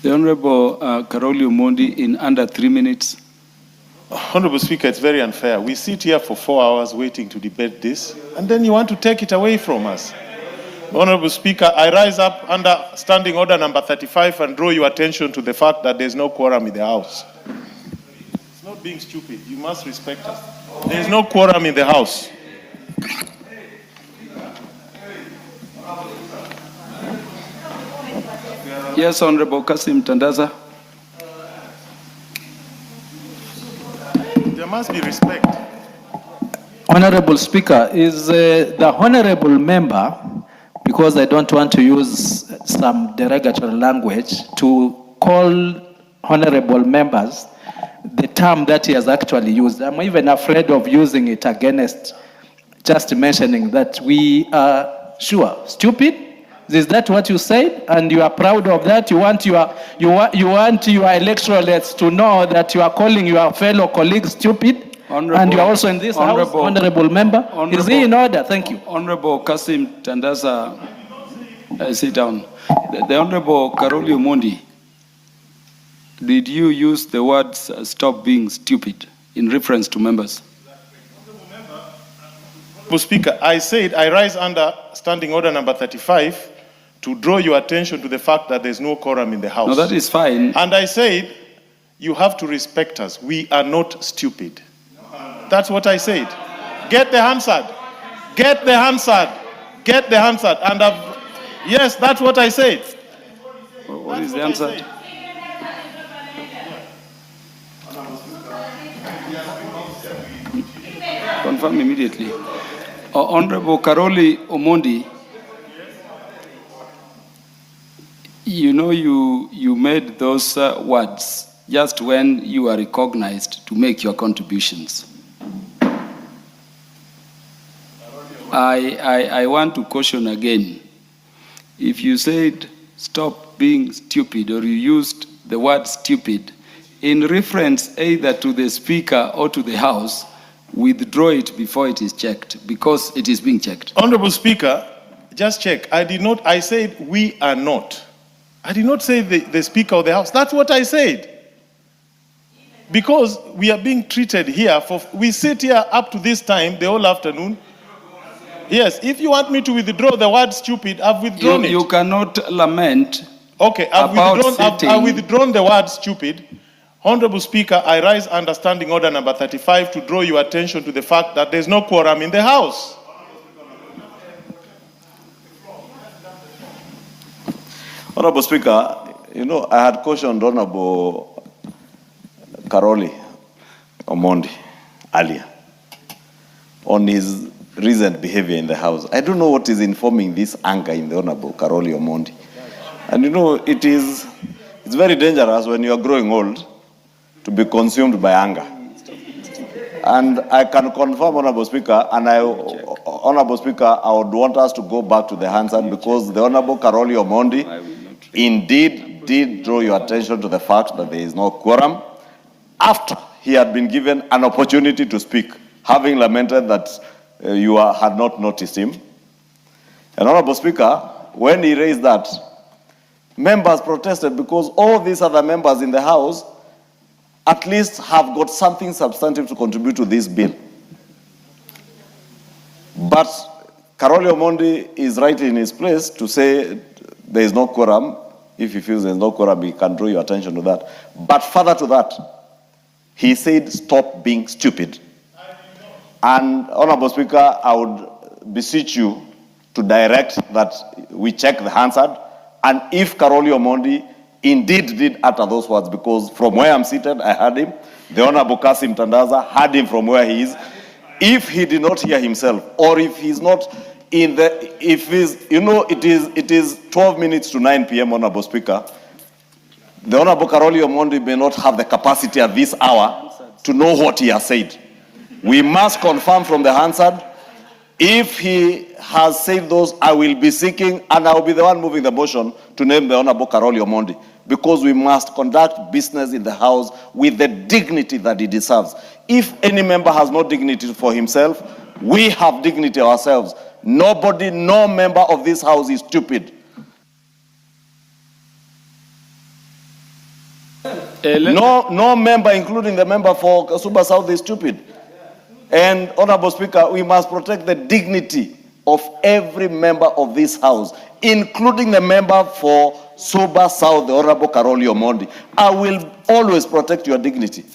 The Honorable Caroli Omondi in under 3 minutes. Honorable Speaker, it's very unfair. We sit here for 4 hours waiting to debate this, and then you want to take it away from us. Honorable Speaker, I rise up under Standing Order number 35 and draw your attention to the fact that there's no quorum in the House. It's not being stupid. You must respect us. There's no quorum in the House. Yes, Honorable Kasim Tandaza. There must be respect. Honorable Speaker, is the honorable member, because I don't want to use some derogatory language, to call honorable members the term that he has actually used. I'm even afraid of using it against just mentioning that we are stupid. Is that what you said? And you are proud of that? You want your electorates to know that you are calling your fellow colleagues stupid? And you are also in this house, honorable member? Is he in order? Thank you. Honorable Kasim Tandaza, sit down. The Honorable Caroli Omondi, did you use the words stop being stupid in reference to members? Honorable Speaker, I said I rise under Standing Order number 35 to draw your attention to the fact that there's no quorum in the House. No, that is fine. And I said, you have to respect us. We are not stupid. That's what I said. Get the Hansard. Get the Hansard. Get the Hansard. And yes, that's what I said. What is the answer? Confirm immediately. Honorable Caroli Omondi, you know you made those words just when you are recognized to make your contributions. I want to caution again. If you said stop being stupid, or you used the word stupid in reference either to the Speaker or to the House, withdraw it before it is checked, because it is being checked. Honorable Speaker, just check. I said we are not. I did not say the Speaker of the House. That's what I said. Because we are being treated here, we sit here up to this time, the whole afternoon. Yes, if you want me to withdraw the word stupid, I've withdrawn it. You cannot lament. Okay, I've withdrawn the word stupid. Honorable Speaker, I rise under Standing Order number 35 to draw your attention to the fact that there's no quorum in the House. Honorable Speaker, I had cautioned Honorable Caroli Omondi earlier on his recent behavior in the House. I don't know what is informing this anger in the Honorable Caroli Omondi. And it's very dangerous when you are growing old to be consumed by anger. And I can confirm, Honorable Speaker, Honorable Speaker, I would want us to go back to the Hansard, because the Honorable Caroli Omondi indeed did draw your attention to the fact that there is no quorum after he had been given an opportunity to speak, having lamented that you had not noticed him. And Honorable Speaker, when he raised that, members protested because all these other members in the House at least have got something substantive to contribute to this bill. But Caroli Omondi is right in his place to say there is no quorum. If he feels there is no quorum, he can draw your attention to that. But further to that, he said stop being stupid. And Honorable Speaker, I would beseech you to direct that we check the Hansard, and if Caroli Omondi indeed did utter those words, because from where I'm seated, I heard him. The Honorable Kasim Tandaza heard him from where he is. If he did not hear himself, or if he's not in the, if he's, it is 12 minutes to 9 p.m., Honorable Speaker. The Honorable Caroli Omondi may not have the capacity at this hour to know what he has said. We must confirm from the Hansard. If he has said those, I will be seeking, and I will be the one moving the motion to name the Honorable Caroli Omondi, because we must conduct business in the House with the dignity that it deserves. If any member has no dignity for himself, we have dignity ourselves. Nobody, no member of this House is stupid. No member, including the member for Suba South, is stupid. And Honorable Speaker, we must protect the dignity of every member of this House, including the member for Suba South, the Honorable Caroli Omondi. I will always protect your dignity.